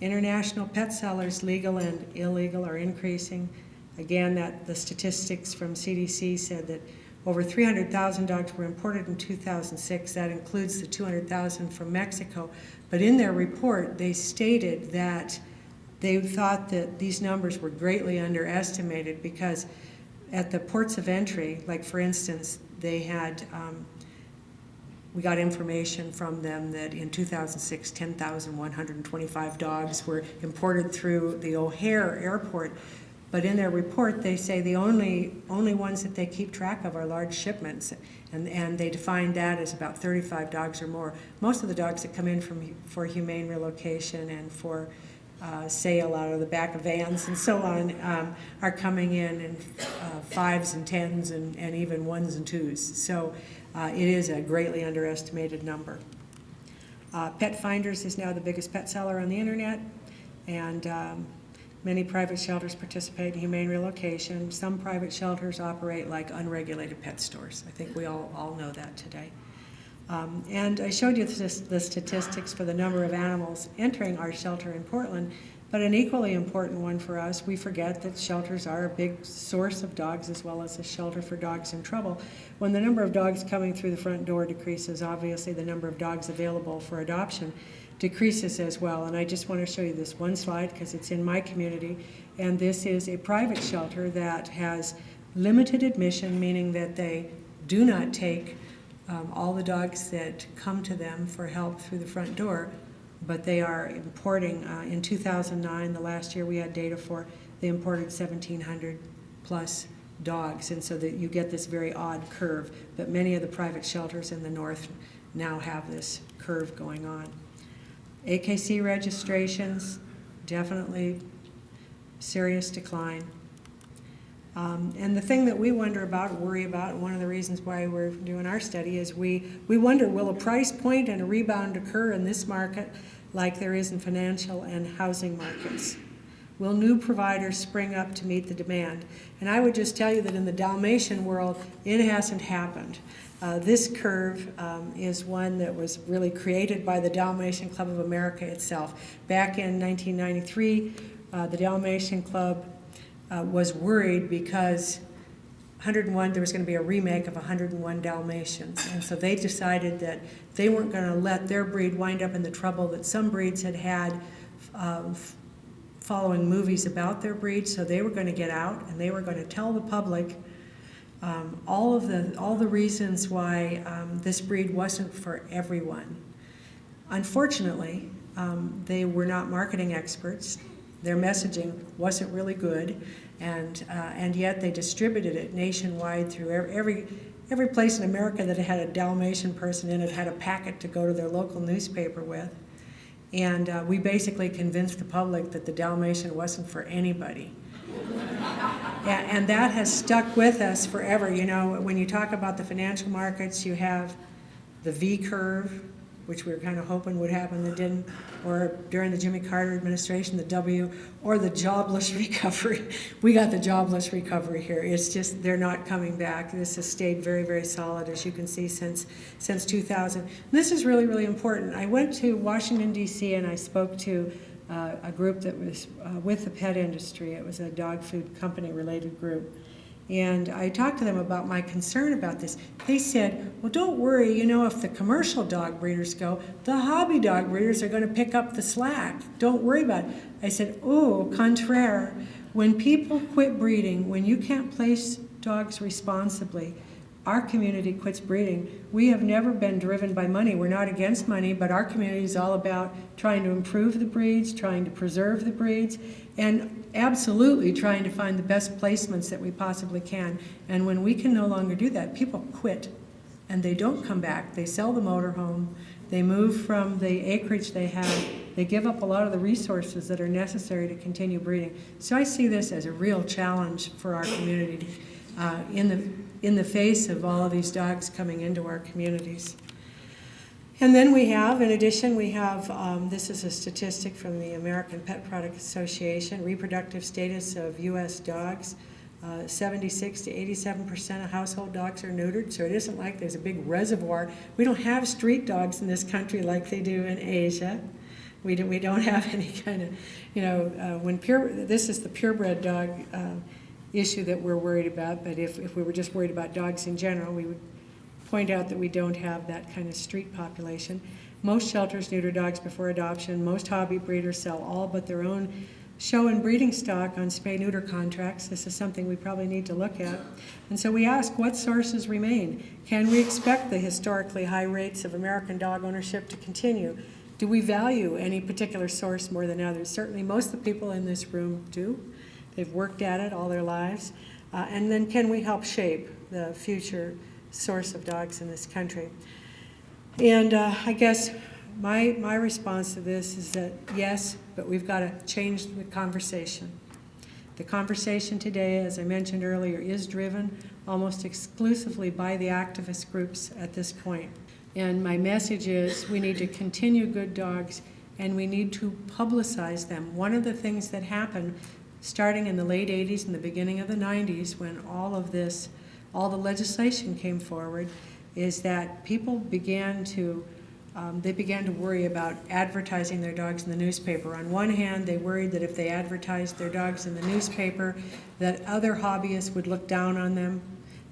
International pet sellers, legal and illegal, are increasing. Again, the statistics from CDC said that over 300,000 dogs were imported in 2006. That includes the 200,000 from Mexico. But in their report, they stated that they thought that these numbers were greatly underestimated because at the ports of entry, like for instance, they had we got information from them that in 2006, 10,125 dogs were imported through the O'Hare airport. But in their report, they say the only ones that they keep track of are large shipments, and they define that as about 35 dogs or more. Most of the dogs that come in for humane relocation and for sale out of the back of vans and so on are coming in 5s and 10s and even 1s and 2s. So it is a greatly underestimated number. Pet Finders is now the biggest pet seller on the internet, and many private shelters participate in humane relocation. Some private shelters operate like unregulated pet stores. I think we all know that today. And I showed you the statistics for the number of animals entering our shelter in Portland, but an equally important one for us, we forget that shelters are a big source of dogs as well as a shelter for dogs in trouble. When the number of dogs coming through the front door decreases, obviously the number of dogs available for adoption decreases as well. And I just want to show you this one slide because it's in my community, and this is a private shelter that has limited admission, meaning that they do not take all the dogs that come to them for help through the front door, but they are importing. In 2009, the last year we had data for, they imported 1,700 plus dogs, and so that you get this very odd curve. But many of the private shelters in the north now have this curve going on. AKC registrations, definitely serious decline. And the thing that we wonder about, worry about, and one of the reasons why we're doing our study is we wonder, will a price point and a rebound occur in this market like there is in financial and housing markets? Will new providers spring up to meet the demand? And I would just tell you that in the Dalmatian world, it hasn't happened. This curve is one that was really created by the Dalmatian Club of America itself. Back in 1993, the Dalmatian Club was worried because 101, there was going to be a remake of 101 Dalmatians. And so they decided that they weren't going to let their breed wind up in the trouble that some breeds had had following movies about their breed. So they were going to get out and they were going to tell the public all the reasons why this breed wasn't for everyone. Unfortunately, they were not marketing experts. Their messaging wasn't really good, and yet they distributed it nationwide through every place in America that had a Dalmatian person in it had a packet to go to their local newspaper with. And we basically convinced the public that the Dalmatian wasn't for anybody. And that has stuck with us forever. You know, when you talk about the financial markets, you have the V curve, which we were kind of hoping would happen that didn't, or during the Jimmy Carter administration, the W, or the jobless recovery. We got the jobless recovery here. It's just, they're not coming back. This has stayed very, very solid, as you can see, since 2000. This is really, really important. I went to Washington, D.C., and I spoke to a group that was with the pet industry. It was a dog food company related group. And I talked to them about my concern about this. They said, well, don't worry, you know, if the commercial dog breeders go, the hobby dog breeders are going to pick up the slack. Don't worry about it. I said, oh, contraire. When people quit breeding, when you can't place dogs responsibly, our community quits breeding. We have never been driven by money. We're not against money, but our community is all about trying to improve the breeds, trying to preserve the breeds, and absolutely trying to find the best placements that we possibly can. And when we can no longer do that, people quit and they don't come back. They sell the motorhome, they move from the acreage they have, they give up a lot of the resources that are necessary to continue breeding. So I see this as a real challenge for our community in the face of all of these dogs coming into our communities. And then we have, in addition, we have, this is a statistic from the American Pet Product Association, reproductive status of U.S. dogs. 76 to 87% of household dogs are neutered, so it isn't like there's a big reservoir. We don't have street dogs in this country like they do in Asia. We don't have any kind of, you know, this is the purebred dog issue that we're worried about, but if we were just worried about dogs in general, we would point out that we don't have that kind of street population. Most shelters neuter dogs before adoption. Most hobby breeders sell all but their own show and breeding stock on spay-neuter contracts. This is something we probably need to look at. And so we ask, what sources remain? Can we expect the historically high rates of American dog ownership to continue? Do we value any particular source more than others? Certainly most of the people in this room do. They've worked at it all their lives. And then can we help shape the future source of dogs in this country? And I guess my response to this is that yes, but we've got to change the conversation. The conversation today, as I mentioned earlier, is driven almost exclusively by the activist groups at this point. And my message is we need to continue good dogs and we need to publicize them. One of the things that happened starting in the late 80s and the beginning of the 90s when all the legislation came forward is that people began to worry about advertising their dogs in the newspaper. On one hand, they worried that if they advertised their dogs in the newspaper, that other hobbyists would look down on them,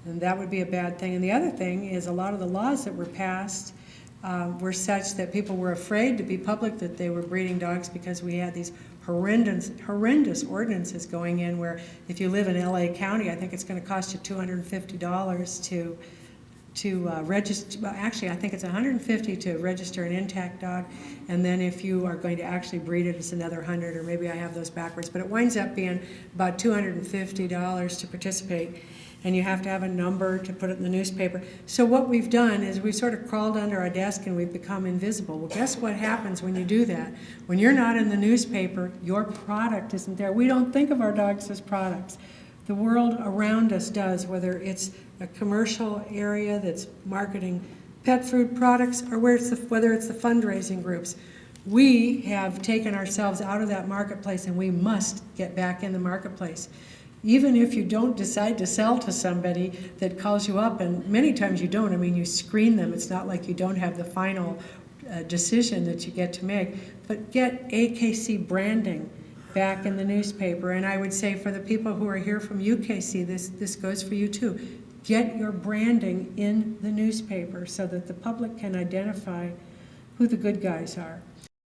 and that would be a bad thing. And the other thing is a lot of the laws that were passed were such that people were afraid to be public that they were breeding dogs because we had these horrendous ordinances going in where if you live in LA County, I think it's going to cost you $250 to register. Well, actually, I think it's $150 to register an intact dog, and then if you are going to actually breed it, it's another $100, or maybe I have those backwards. But it winds up being about $250 to participate, and you have to have a number to put it in the newspaper. So what we've done is we've sort of crawled under our desk and we've become invisible. Well, guess what happens when you do that? When you're not in the newspaper, your product isn't there. We don't think of our dogs as products. The world around us does, whether it's a commercial area that's marketing pet food products or whether it's the fundraising groups. We have taken ourselves out of that marketplace and we must get back in the marketplace. Even if you don't decide to sell to somebody that calls you up, and many times you don't, I mean, you screen them. It's not like you don't have the final decision that you get to make, but get AKC branding back in the newspaper. And I would say for the people who are here from UKC, this goes for you too. Get your branding in the newspaper so that the public can identify who the good guys are.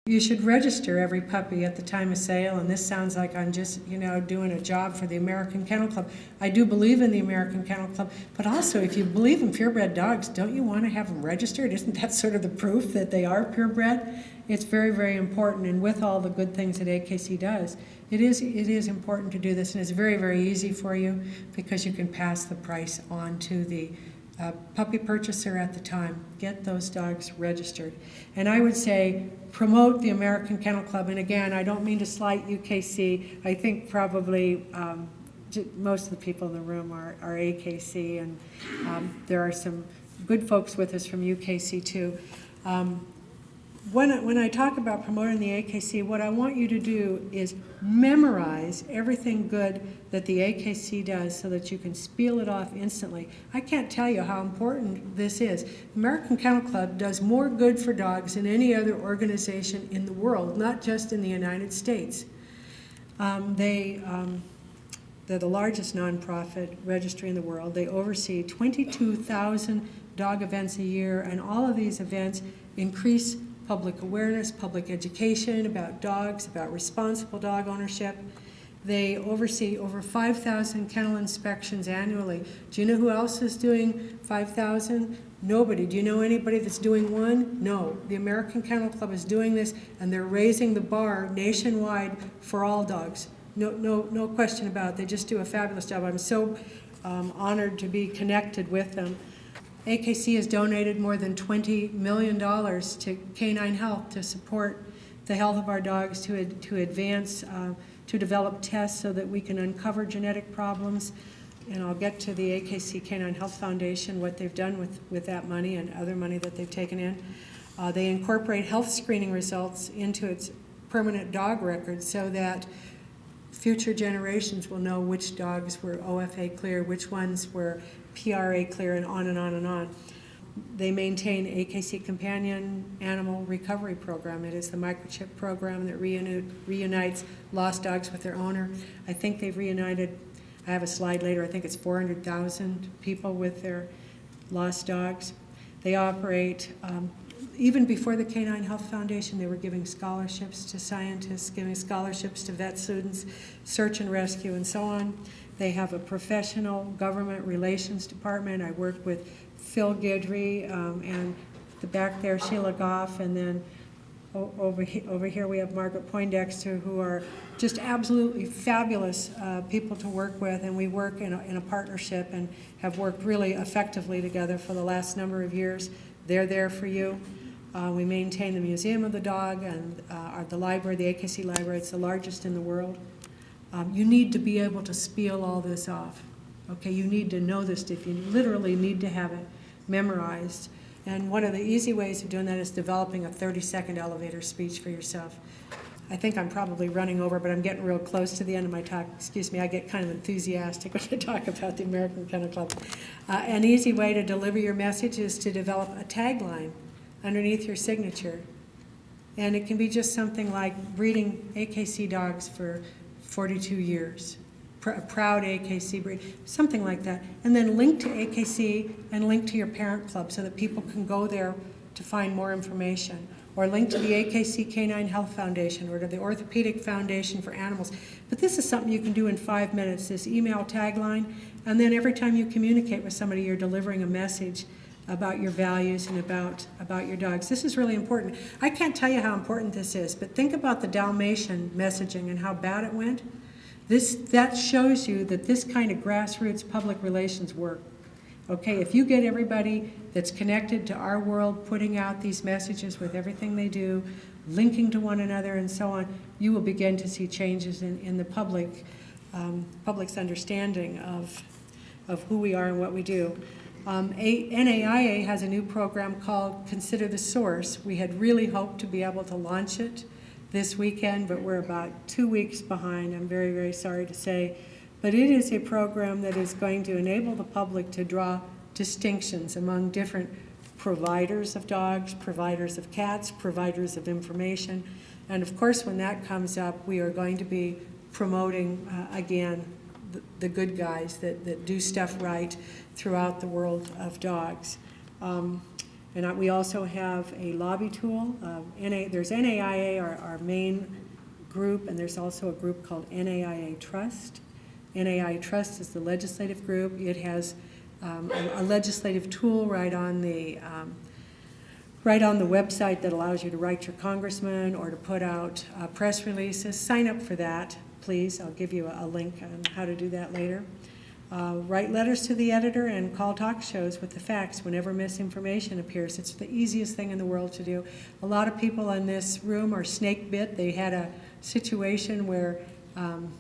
You should register every puppy at the time of sale, and this sounds like I'm just, doing a job for the American Kennel Club. I do believe in the American Kennel Club, but also if you believe in purebred dogs, don't you want to have them registered? Isn't that sort of the proof that they are purebred? It's very, very important, and with all the good things that AKC does, it is important to do this, and it's very, very easy for you because you can pass the price on to the puppy purchaser at the time. Get those dogs registered. And I would say promote the American Kennel Club. And again, I don't mean to slight UKC. I think probably most of the people in the room are AKC, and there are some good folks with us from UKC too. When I talk about promoting the AKC, what I want you to do is memorize everything good that the AKC does so that you can spiel it off instantly. I can't tell you how important this is. American Kennel Club does more good for dogs than any other organization in the world, not just in the United States. They're the largest nonprofit registry in the world. They oversee 22,000 dog events a year, and all of these events increase public awareness, public education about dogs, about responsible dog ownership. They oversee over 5,000 kennel inspections annually. Do you know who else is doing 5,000? Nobody. Do you know anybody that's doing one? No. The American Kennel Club is doing this, and they're raising the bar nationwide for all dogs. No question about it. They just do a fabulous job. I'm so honored to be connected with them. AKC has donated more than $20 million to canine health to support the health of our dogs, to advance, to develop tests so that we can uncover genetic problems. And I'll get to the AKC Canine Health Foundation, what they've done with that money and other money that they've taken in. They incorporate health screening results into its permanent dog record so that future generations will know which dogs were OFA clear, which ones were PRA clear, and on and on and on. They maintain AKC Companion Animal Recovery Program. It is the microchip program that reunites lost dogs with their owner. I think they've reunited, I have a slide later, I think it's 400,000 people with their lost dogs. They operate even before the Canine Health Foundation, they were giving scholarships to scientists, giving scholarships to vet students, search and rescue, and so on. They have a professional government relations department. I work with Phil Guidry and the back there, Sheila Goff, and then over here we have Margaret Poindexter, who are just absolutely fabulous people to work with, and we work in a partnership and have worked really effectively together for the last number of years. They're there for you. We maintain the Museum of the Dog and the library, the AKC library. It's the largest in the world. You need to be able to spiel all this off. Okay, you need to know this stuff. You literally need to have it memorized. And one of the easy ways of doing that is developing a 30-second elevator speech for yourself. I think I'm probably running over, but I'm getting real close to the end of my talk. Excuse me, I get kind of enthusiastic when I talk about the American Kennel Club. An easy way to deliver your message is to develop a tagline underneath your signature. And it can be just something like breeding AKC dogs for 42 years. A proud AKC breed, something like that. And then link to AKC and link to your parent club so that people can go there to find more information. Or link to the AKC Canine Health Foundation or to the Orthopedic Foundation for Animals. But this is something you can do in 5 minutes, this email tagline, and then every time you communicate with somebody, you're delivering a message about your values and about your dogs. This is really important. I can't tell you how important this is, but think about the Dalmatian messaging and how bad it went. That shows you that this kind of grassroots public relations work. Okay, if you get everybody that's connected to our world putting out these messages with everything they do, linking to one another and so on, you will begin to see changes in the public's understanding of who we are and what we do. NAIA has a new program called Consider the Source. We had really hoped to be able to launch it this weekend, but we're about 2 weeks behind, I'm very, very sorry to say. But it is a program that is going to enable the public to draw distinctions among different providers of dogs, providers of cats, providers of information. And of course, when that comes up, we are going to be promoting, again, the good guys that do stuff right throughout the world of dogs. And we also have a lobby tool. There's NAIA, our main group, and there's also a group called NAIA Trust. NAIA Trust is the legislative group. It has a legislative tool right on the website that allows you to write your congressman or to put out press releases. Sign up for that, please. I'll give you a link on how to do that later. Write letters to the editor and call talk shows with the facts whenever misinformation appears. It's the easiest thing in the world to do. A lot of people in this room are snake bit. They had a situation where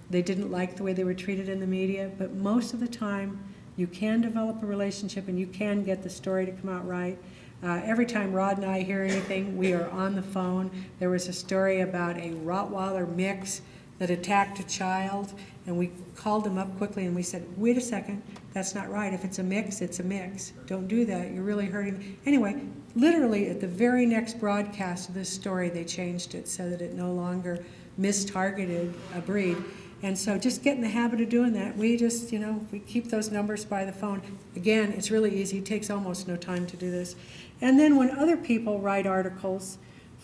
they didn't like the way they were treated in the media, but most of the time you can develop a relationship and you can get the story to come out right. Every time Rod and I hear anything, we are on the phone. There was a story about a Rottweiler mix that attacked a child, and we called them up quickly and we said, wait a second, that's not right. If it's a mix, it's a mix. Don't do that, you're really hurting. Anyway, literally at the very next broadcast of this story, they changed it so that it no longer mistargeted a breed. And so just get in the habit of doing that. We just, we keep those numbers by the phone. Again, it's really easy, it takes almost no time to do this. And then when other people write articles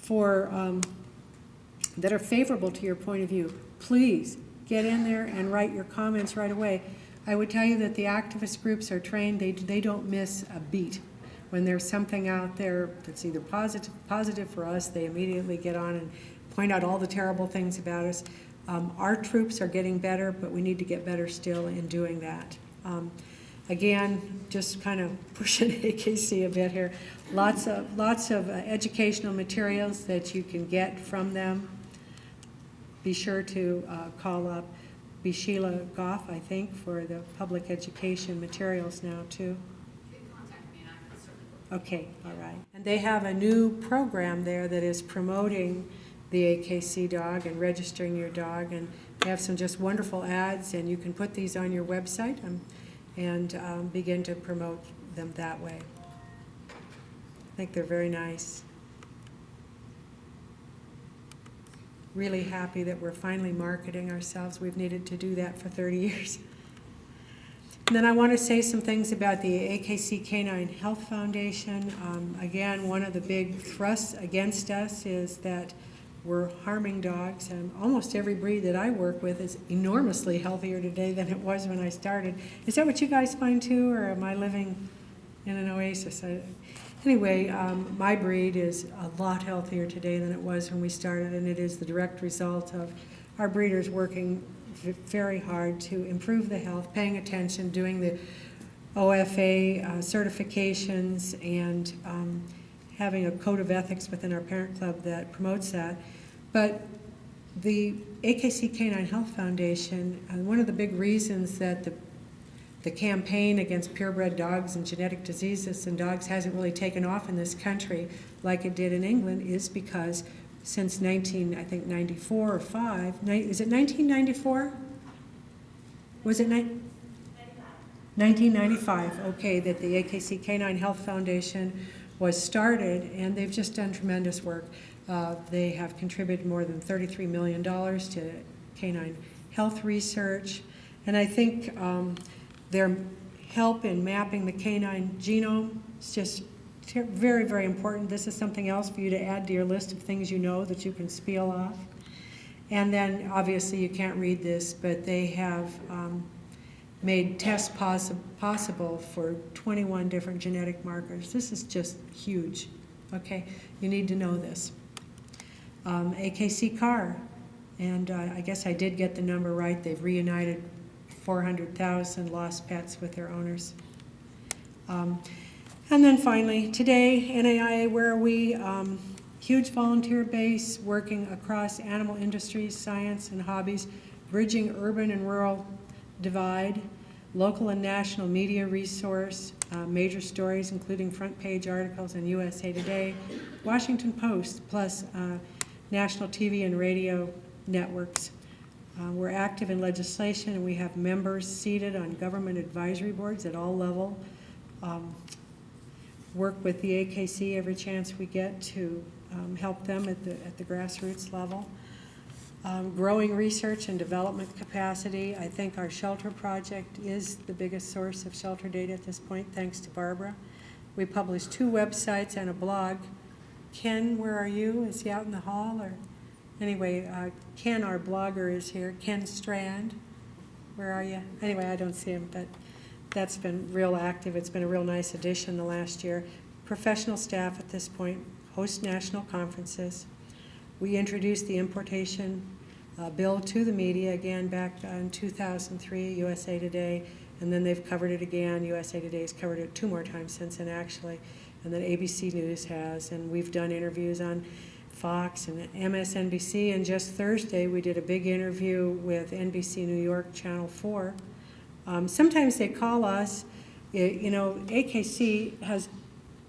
that are favorable to your point of view, please get in there and write your comments right away. I would tell you that the activist groups are trained, they don't miss a beat. When there's something out there that's either positive for us, they immediately get on and point out all the terrible things about us. Our troops are getting better, but we need to get better still in doing that. Again, just kind of pushing AKC a bit here. Lots of educational materials that you can get from them. Be sure to call up Sheila Goff, I think, for the public education materials now too. You can contact me and I can certainly. Okay, all right. And they have a new program there that is promoting the AKC dog and registering your dog, and they have some just wonderful ads, and you can put these on your website and begin to promote them that way. I think they're very nice. Really happy that we're finally marketing ourselves. We've needed to do that for 30 years. And then I want to say some things about the AKC Canine Health Foundation. Again, one of the big thrusts against us is that we're harming dogs, and almost every breed that I work with is enormously healthier today than it was when I started. Is that what you guys find too, or am I living in an oasis? Anyway, my breed is a lot healthier today than it was when we started, and it is the direct result of our breeders working very hard to improve the health, paying attention, doing the OFA certifications, and having a code of ethics within our parent club that promotes that. But the AKC Canine Health Foundation, one of the big reasons that the campaign against purebred dogs and genetic diseases in dogs hasn't really taken off in this country like it did in England is because since 1994 or 5, is it 1994? Was it 1995? Okay, that the AKC Canine Health Foundation was started, and they've just done tremendous work. They have contributed more than $33 million to canine health research, and I think their help in mapping the canine genome is just very, very important. This is something else for you to add to your list of things you know that you can spiel off. And then, obviously, you can't read this, but they have made tests possible for 21 different genetic markers. This is just huge, okay? You need to know this. AKC CAR, and I guess I did get the number right. They've reunited 400,000 lost pets with their owners. And then finally, today, NAIA, where are we? Huge volunteer base working across animal industries, science, and hobbies, bridging urban and rural divide, local and national media resource, major stories including front page articles in USA Today, Washington Post, plus national TV and radio networks. We're active in legislation, and we have members seated on government advisory boards at all levels. Work with the AKC every chance we get to help them at the grassroots level. Growing research and development capacity. I think our shelter project is the biggest source of shelter data at this point, thanks to Barbara. We publish 2 websites and a blog. Ken, where are you? Is he out in the hall? Or anyway, Ken, our blogger, is here. Ken Strand, where are you? Anyway, I don't see him, but that's been real active. It's been a real nice addition the last year. Professional staff at this point host national conferences. We introduced the importation bill to the media again back in 2003, USA Today, and then they've covered it again. USA Today has covered it 2 more times since then, actually, and then ABC News has, and we've done interviews on Fox and MSNBC, and just Thursday we did a big interview with NBC New York Channel 4. Sometimes they call us, you know, AKC has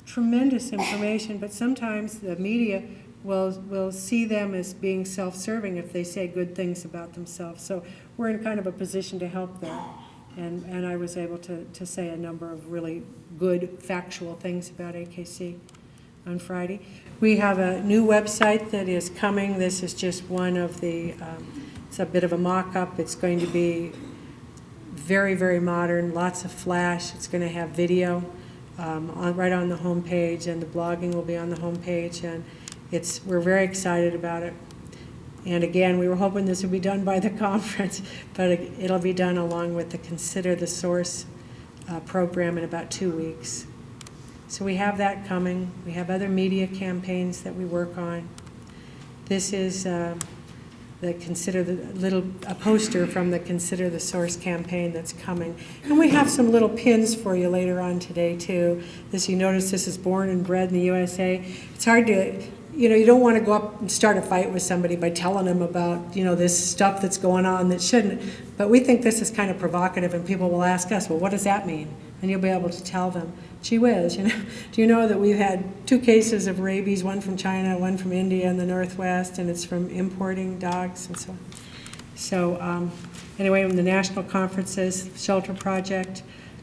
tremendous information, but sometimes the media will see them as being self-serving if they say good things about themselves. So we're in kind of a position to help them. And I was able to say a number of really good factual things about AKC on Friday. We have a new website that is coming. This is just one of the, it's a bit of a mock-up. It's going to be very, very modern, lots of flash. It's going to have video right on the home page, and the blogging will be on the home page, and we're very excited about it. And again, we were hoping this would be done by the conference, but it'll be done along with the Consider the Source program in about 2 weeks. So we have that coming. We have other media campaigns that we work on. This is a poster from the Consider the Source campaign that's coming. And we have some little pins for you later on today too. You notice this is born and bred in the USA. It's hard to, you don't want to go up and start a fight with somebody by telling them about, this stuff that's going on that shouldn't. But we think this is kind of provocative, and people will ask us, well, what does that mean? And you'll be able to tell them. Gee whiz, do you know that we've had 2 cases of rabies, one from China, one from India in the Northwest, and it's from importing dogs and so on. So anyway, in the national conferences, Shelter Project,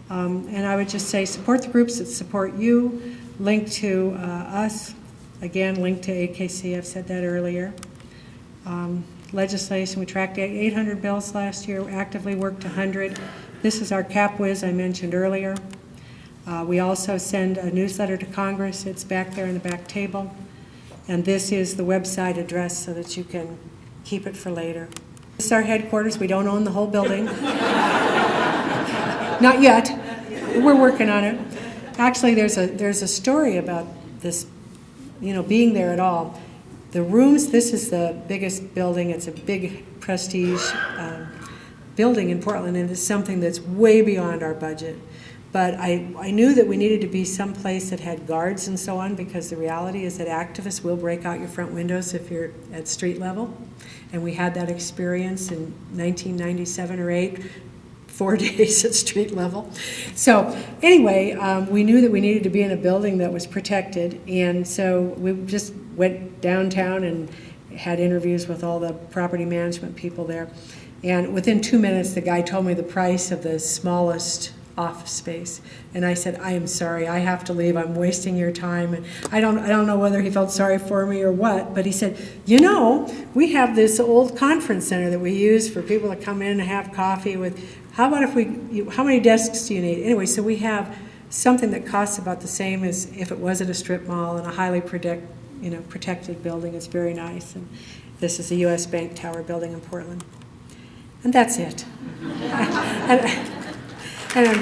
and I would just say support the groups that support you, link to us, again, link to AKC, I've said that earlier. Legislation, we tracked 800 bills last year, actively worked 100. This is our Cap Whiz I mentioned earlier. We also send a newsletter to Congress. It's back there in the back table. And this is the website address so that you can keep it for later. This is our headquarters. We don't own the whole building. Not yet. We're working on it. Actually, there's a story about this, being there at all. The rooms, this is the biggest building. It's a big prestige building in Portland, and it's something that's way beyond our budget. But I knew that we needed to be someplace that had guards and so on, because the reality is that activists will break out your front windows if you're at street level. And we had that experience in 1997 or 8, 4 days at street level. So anyway, we knew that we needed to be in a building that was protected, and so we just went downtown and had interviews with all the property management people there. And within 2 minutes, the guy told me the price of the smallest office space, and I said, I am sorry, I have to leave, I'm wasting your time. And I don't know whether he felt sorry for me or what, but he said, we have this old conference center that we use for people to come in and have coffee with. How about how many desks do you need? Anyway, so we have something that costs about the same as if it was at a strip mall and a highly protected building. It's very nice. And this is the U.S. Bank Tower building in Portland. And that's it. and